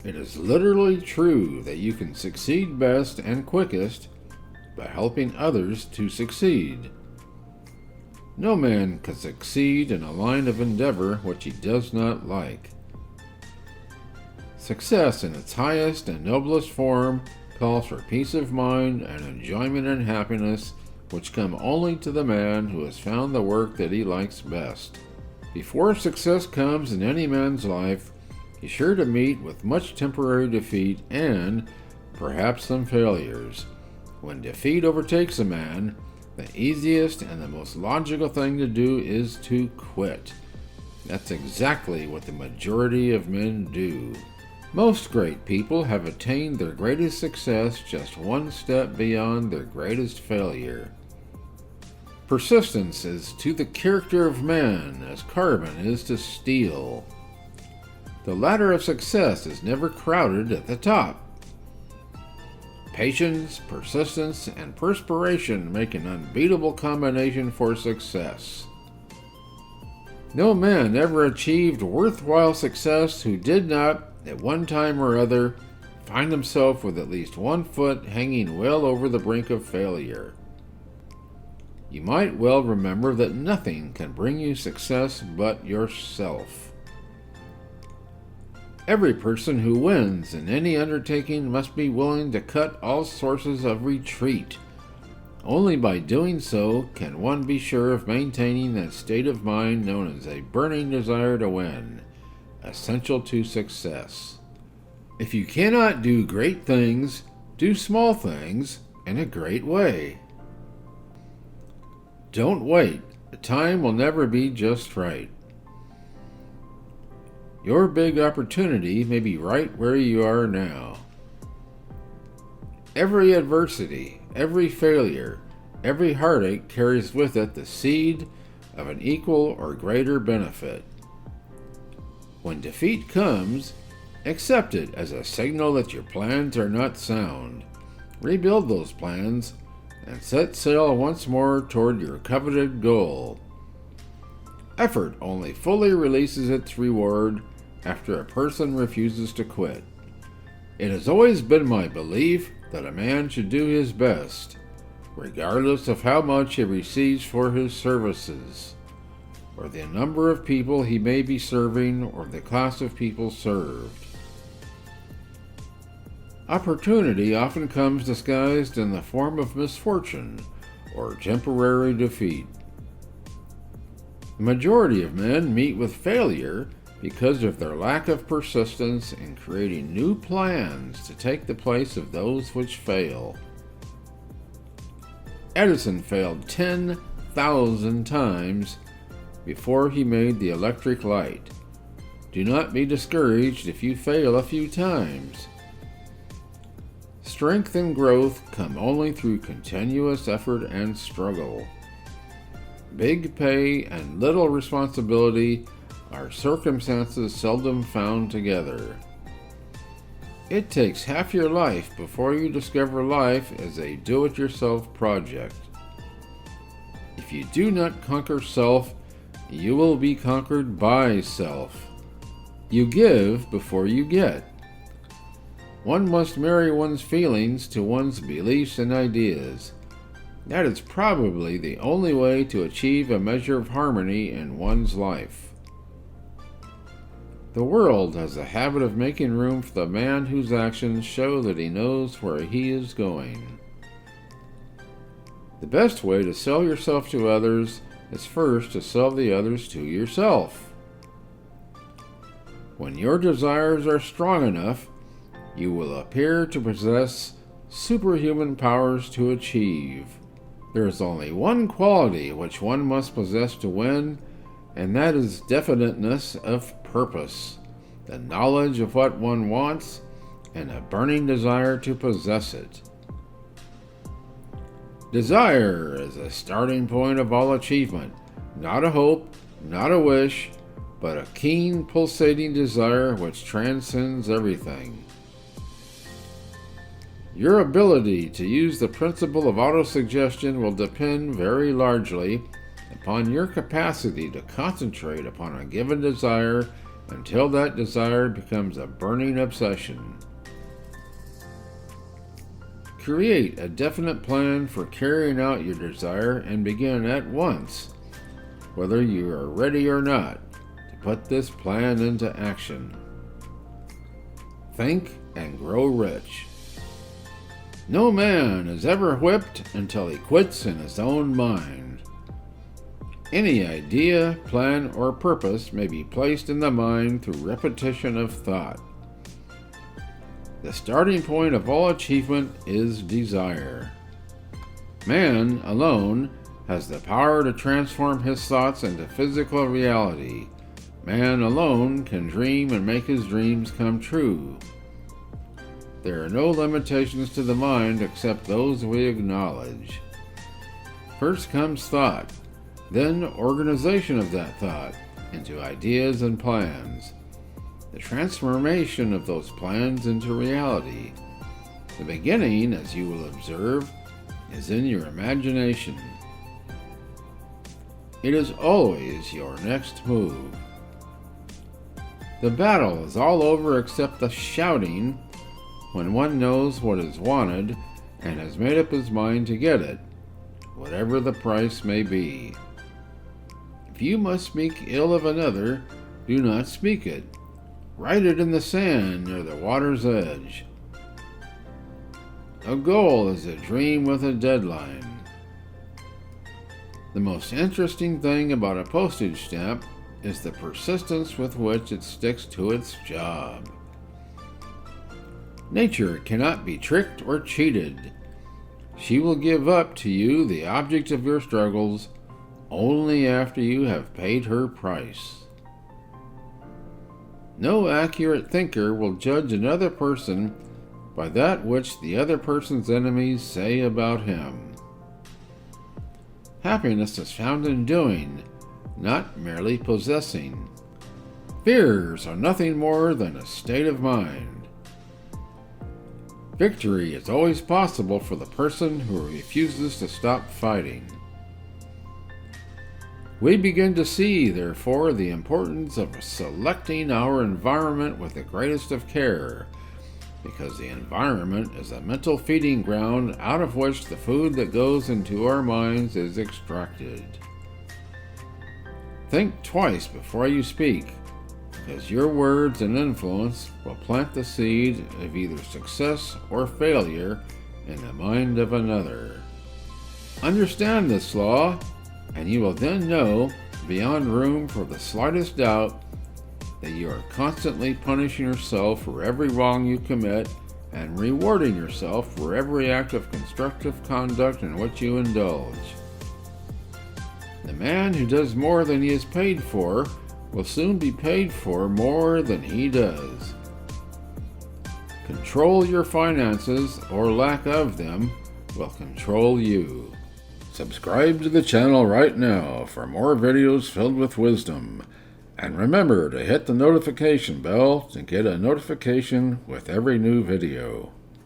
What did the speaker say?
It is literally true that you can succeed best and quickest by helping others to succeed. No man can succeed in a line of endeavor which he does not like. Success in its highest and noblest form calls for peace of mind and enjoyment and happiness which come only to the man who has found the work that he likes best. Before success comes in any man's life, he's sure to meet with much temporary defeat and perhaps some failures. When defeat overtakes a man, the easiest and the most logical thing to do is to quit. That's exactly what the majority of men do. Most great people have attained their greatest success just one step beyond their greatest failure. Persistence is to the character of man as carbon is to steel. The ladder of success is never crowded at the top. Patience, persistence, and perspiration make an unbeatable combination for success. No man ever achieved worthwhile success who did not, at one time or other, find himself with at least one foot hanging well over the brink of failure. You might well remember that nothing can bring you success but yourself. Every person who wins in any undertaking must be willing to cut all sources of retreat. Only by doing so can one be sure of maintaining that state of mind known as a burning desire to win, essential to success. If you cannot do great things, do small things in a great way. Don't wait. The time will never be just right. Your big opportunity may be right where you are now. Every adversity, every failure, every heartache carries with it the seed of an equal or greater benefit. When defeat comes, accept it as a signal that your plans are not sound. Rebuild those plans and set sail once more toward your coveted goal. Effort only fully releases its reward after a person refuses to quit. It has always been my belief that a man should do his best, regardless of how much he receives for his services, or the number of people he may be serving, or the class of people served. Opportunity often comes disguised in the form of misfortune or temporary defeat. The majority of men meet with failure because of their lack of persistence in creating new plans to take the place of those which fail. Edison failed 10,000 times before he made the electric light. Do not be discouraged if you fail a few times. Strength and growth come only through continuous effort and struggle. Big pay and little responsibility are circumstances seldom found together. It takes half your life before you discover life as a do-it-yourself project. If you do not conquer self, you will be conquered by self. You give before you get. One must marry one's feelings to one's beliefs and ideas. That is probably the only way to achieve a measure of harmony in one's life. The world has a habit of making room for the man whose actions show that he knows where he is going. The best way to sell yourself to others is first to sell the others to yourself. When your desires are strong enough, you will appear to possess superhuman powers to achieve. There is only one quality which one must possess to win, and that is definiteness of purpose, the knowledge of what one wants, and a burning desire to possess it. Desire is the starting point of all achievement, not a hope, not a wish, but a keen, pulsating desire which transcends everything. Your ability to use the principle of autosuggestion will depend very largely upon your capacity to concentrate upon a given desire until that desire becomes a burning obsession. Create a definite plan for carrying out your desire and begin at once, whether you are ready or not, to put this plan into action. Think and grow rich. No man is ever whipped until he quits in his own mind. Any idea, plan, or purpose may be placed in the mind through repetition of thought. The starting point of all achievement is desire. Man alone has the power to transform his thoughts into physical reality. Man alone can dream and make his dreams come true. There are no limitations to the mind except those we acknowledge. First comes thought, then organization of that thought into ideas and plans. The transformation of those plans into reality. The beginning, as you will observe, is in your imagination. It is always your next move. The battle is all over except the shouting when one knows what is wanted and has made up his mind to get it, whatever the price may be. If you must speak ill of another, do not speak it. Write it in the sand near the water's edge. A goal is a dream with a deadline. The most interesting thing about a postage stamp is the persistence with which it sticks to its job. Nature cannot be tricked or cheated. She will give up to you the object of your struggles only after you have paid her price. No accurate thinker will judge another person by that which the other person's enemies say about him. Happiness is found in doing, not merely possessing. Fears are nothing more than a state of mind. Victory is always possible for the person who refuses to stop fighting. We begin to see, therefore, the importance of selecting our environment with the greatest of care, because the environment is a mental feeding ground out of which the food that goes into our minds is extracted. Think twice before you speak, because your words and influence will plant the seed of either success or failure in the mind of another. Understand this law, and you will then know, beyond room for the slightest doubt, that you are constantly punishing yourself for every wrong you commit and rewarding yourself for every act of constructive conduct in which you indulge. The man who does more than he is paid for will soon be paid for more than he does. Control your finances, or lack of them, will control you. Subscribe to the channel right now for more videos filled with wisdom. And remember to hit the notification bell to get a notification with every new video.